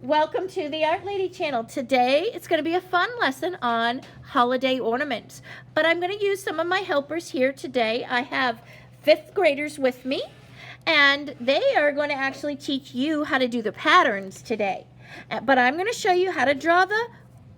Welcome to the Art Lady channel. Today it's going to be a fun lesson on holiday ornaments, but I'm going to use some of my helpers here today. I have 5th graders with me, and they are going to actually teach you how to do the patterns today. But I'm going to show you how to draw the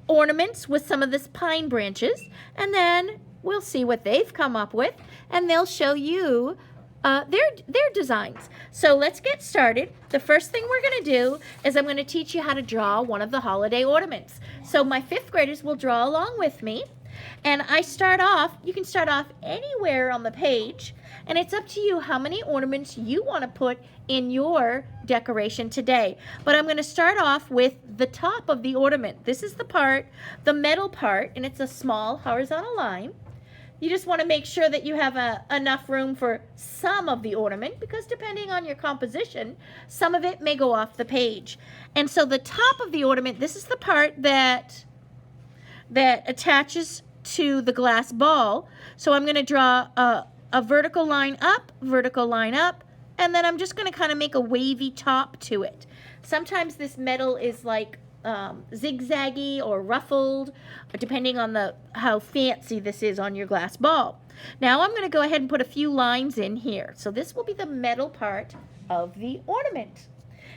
ornaments with some of this pine branches, and then we'll see what they've come up with, and they'll show you their designs. So let's get started. The first thing we're going to do is I'm going to teach you how to draw one of the holiday ornaments. So my 5th graders will draw along with me, and I start off, you can start off anywhere on the page, and it's up to you how many ornaments you want to put in your decoration today. But I'm going to start off with the top of the ornament. This is the part, the metal part, and it's a small horizontal line. You just want to make sure that you have enough room for some of the ornament, because depending on your composition, some of it may go off the page. And so the top of the ornament, this is the part that attaches to the glass ball. So I'm going to draw a vertical line up, and then I'm just going to kind of make a wavy top to it. Sometimes this metal is like zigzaggy or ruffled, depending on how fancy this is on your glass ball. Now I'm going to go ahead and put a few lines in here. So this will be the metal part of the ornament.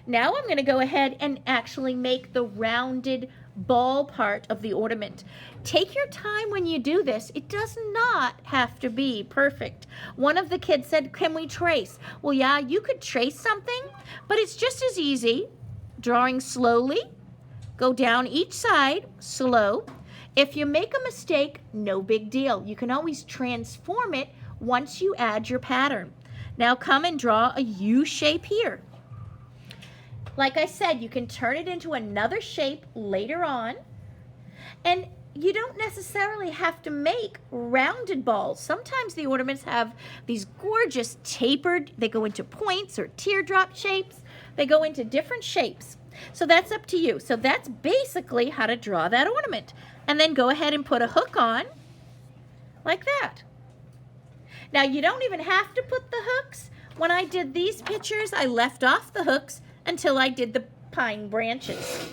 Now I'm going to go ahead and actually make the rounded ball part of the ornament. Take your time when you do this. It does not have to be perfect. One of the kids said, "Can we trace?" Well, yeah, you could trace something, but it's just as easy drawing slowly. Go down each side, slow. If you make a mistake, no big deal. You can always transform it once you add your pattern. Now come and draw a U shape here. Like I said, you can turn it into another shape later on. And you don't necessarily have to make rounded balls. Sometimes the ornaments have these gorgeous tapered, they go into points or teardrop shapes. They go into different shapes. So that's up to you. So that's basically how to draw that ornament. And then go ahead and put a hook on like that. Now you don't even have to put the hooks. When I did these pictures, I left off the hooks until I did the pine branches.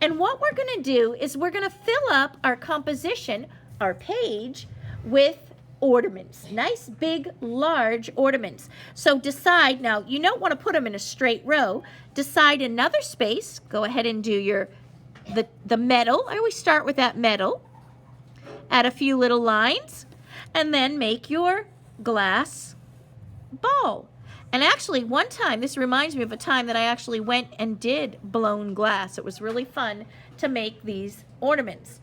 And what we're going to do is we're going to fill up our composition, our page, with ornaments. Nice, big, large ornaments. So decide, now you don't want to put them in a straight row. Decide another space. Go ahead and do the metal. I always start with that metal. Add a few little lines, and then make your glass ball. And actually, one time, this reminds me of a time that I actually went and did blown glass. It was really fun to make these ornaments.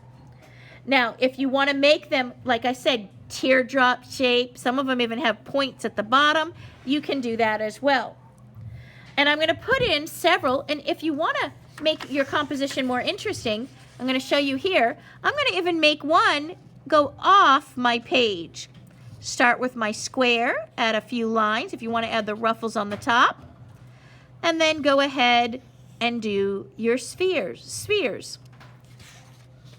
Now, if you want to make them, like I said, teardrop shape, some of them even have points at the bottom, you can do that as well. And I'm going to put in several, and if you want to make your composition more interesting, I'm going to show you here. I'm going to even make one go off my page. Start with my square, add a few lines if you want to add the ruffles on the top, and then go ahead and do your spheres.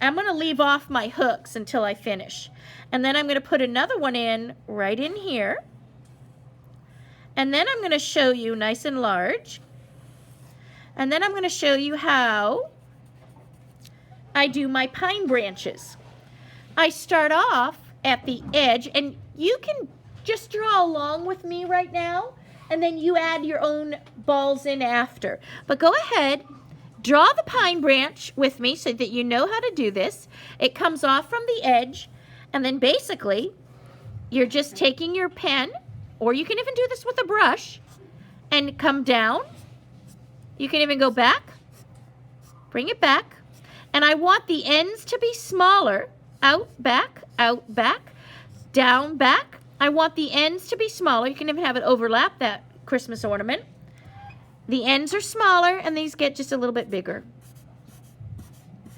I'm going to leave off my hooks until I finish. And then I'm going to put another one in right in here. And then I'm going to show you nice and large. And then I'm going to show you how I do my pine branches. I start off at the edge, and you can just draw along with me right now, and then you add your own balls in after. But go ahead, draw the pine branch with me so that you know how to do this. It comes off from the edge, and then basically you're just taking your pen, or you can even do this with a brush, and come down. You can even go back, bring it back, and I want the ends to be smaller. Out, back, down, back. I want the ends to be smaller. You can even have it overlap that Christmas ornament. The ends are smaller, and these get just a little bit bigger.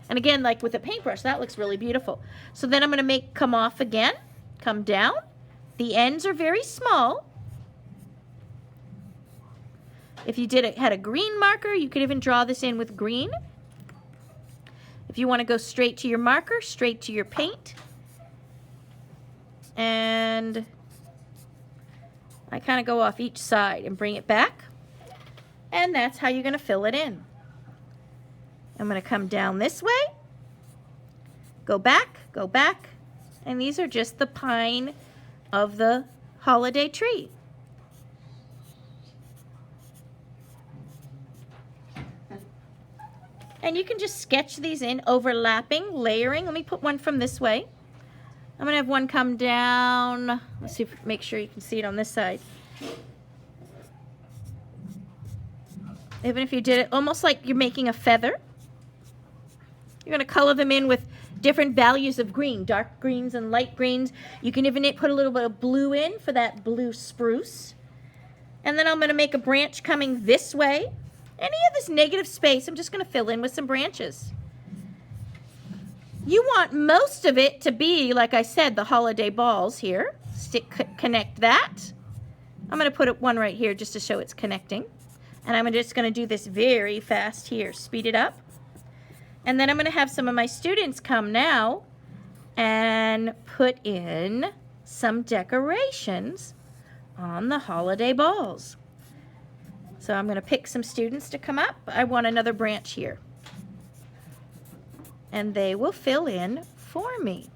And again, like with a paintbrush, that looks really beautiful. So then I'm going to come off again, come down. The ends are very small. If you had a green marker, you could even draw this in with green. If you want to go straight to your marker, straight to your paint. And I kind of go off each side and bring it back. And that's how you're going to fill it in. I'm going to come down this way, go back, and these are just the pine of the holiday tree. And you can just sketch these in, overlapping, layering. Let me put one from this way. I'm going to have one come down. Let's see if, make sure you can see it on this side. Even if you did it almost like you're making a feather. You're going to color them in with different values of green, dark greens and light greens. You can even put a little bit of blue in for that blue spruce. And then I'm going to make a branch coming this way. Any of this negative space, I'm just going to fill in with some branches. You want most of it to be, like I said, the holiday balls here. Connect that. I'm going to put one right here just to show it's connecting. And I'm just going to do this very fast here. Speed it up. And then I'm going to have some of my students come now and put in some decorations on the holiday balls. So I'm going to pick some students to come up. I want another branch here. And they will fill in for me.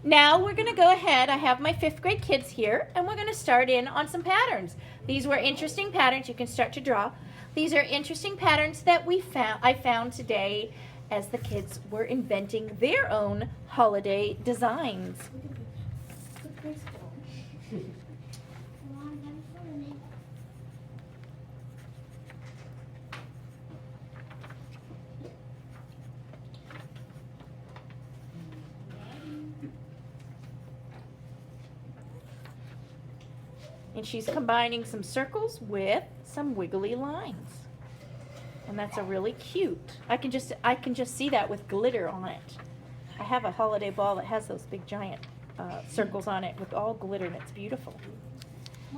Now we're going to go ahead. I have my 5th grade kids here, and we're going to start in on some patterns. These were interesting patterns you can start to draw. These are interesting patterns that I found today as the kids were inventing their own holiday designs. And she's combining some circles with some wiggly lines. And that's a really cute. I can just see that with glitter on it. I have a holiday ball that has those big giant circles on it with all glitter, and it's beautiful.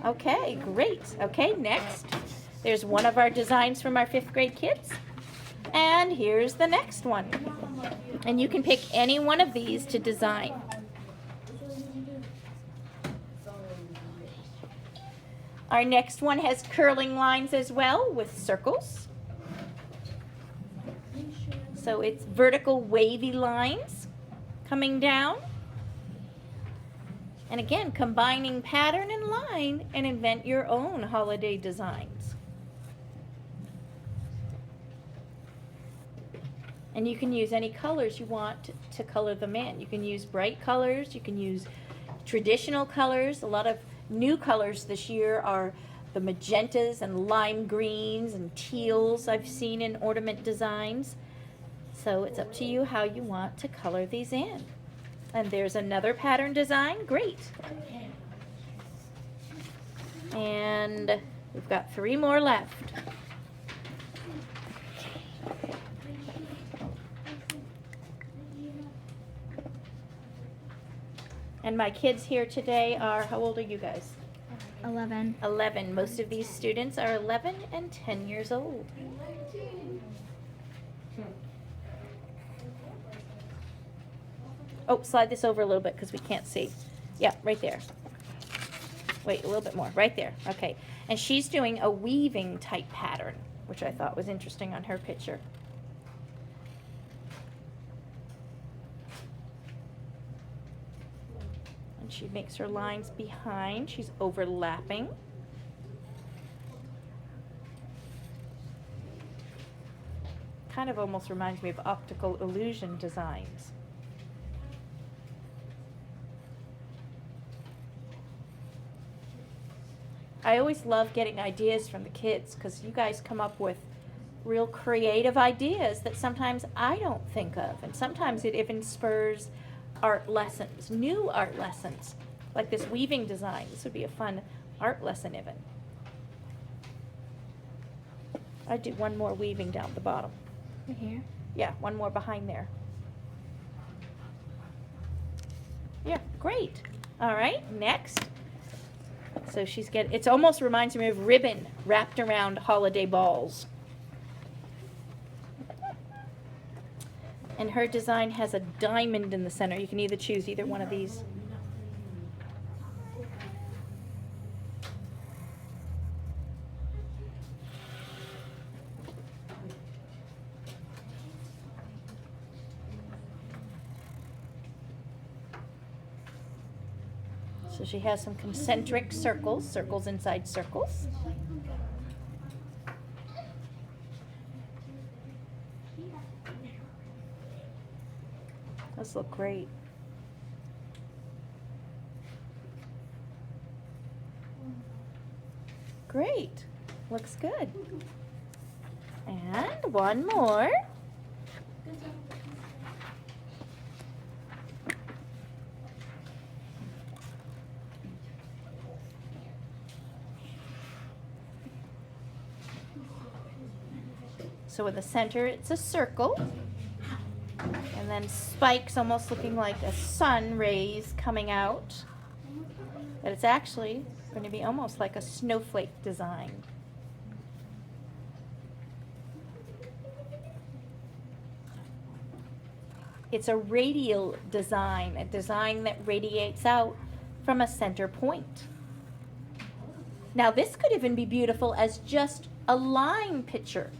Okay, great. Okay, next. There's one of our designs from our 5th grade kids. And here's the next one. And you can pick any one of these to design. Our next one has curling lines as well with circles. So it's vertical wavy lines coming down. And again, combining pattern and line and invent your own holiday designs. And you can use any colors you want to color them in. You can use bright colors, you can use traditional colors. A lot of new colors this year are the magentas and lime greens and teals I've seen in ornament designs. So it's up to you how you want to color these in. And there's another pattern design. Great. And we've got 3 more left. And my kids here today are, how old are you guys? 11. 11. Most of these students are 11 and 10 years old. Oh, slide this over a little bit because we can't see. Yeah, right there. Wait, a little bit more. Right there. Okay. And she's doing a weaving type pattern, which I thought was interesting on her picture. And she makes her lines behind. She's overlapping. Kind of almost reminds me of optical illusion designs. I always love getting ideas from the kids because you guys come up with real creative ideas that sometimes I don't think of. And sometimes it even spurs art lessons, new art lessons, like this weaving design. This would be a fun art lesson even. I'd do one more weaving down the bottom. Right here? Yeah, one more behind there. Yeah, great. All right, next. So she's it almost reminds me of ribbon wrapped around holiday balls. And her design has a diamond in the center. You can either choose either one of these. So she has some concentric circles, circles inside circles. Those look great. Great. Looks good. And one more. So in the center, it's a circle. And then spikes almost looking like a sun rays coming out. But it's actually going to be almost like a snowflake design. It's a radial design, a design that radiates out from a center point. Now this could even be beautiful as just a line picture.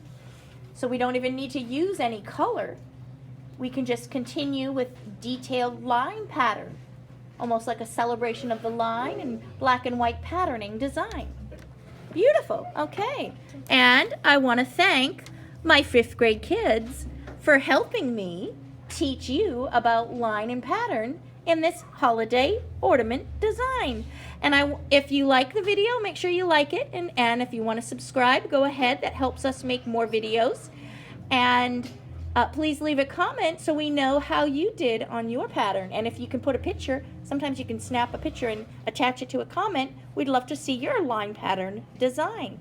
So we don't even need to use any color. We can just continue with detailed line pattern, almost like a celebration of the line and black and white patterning design. Beautiful, okay. And I want to thank my 5th grade kids for helping me teach you about line and pattern in this holiday ornament design. And if you like the video, make sure you like it. And if you want to subscribe, go ahead. That helps us make more videos. And please leave a comment so we know how you did on your pattern. And if you can put a picture, sometimes you can snap a picture and attach it to a comment. We'd love to see your line pattern design.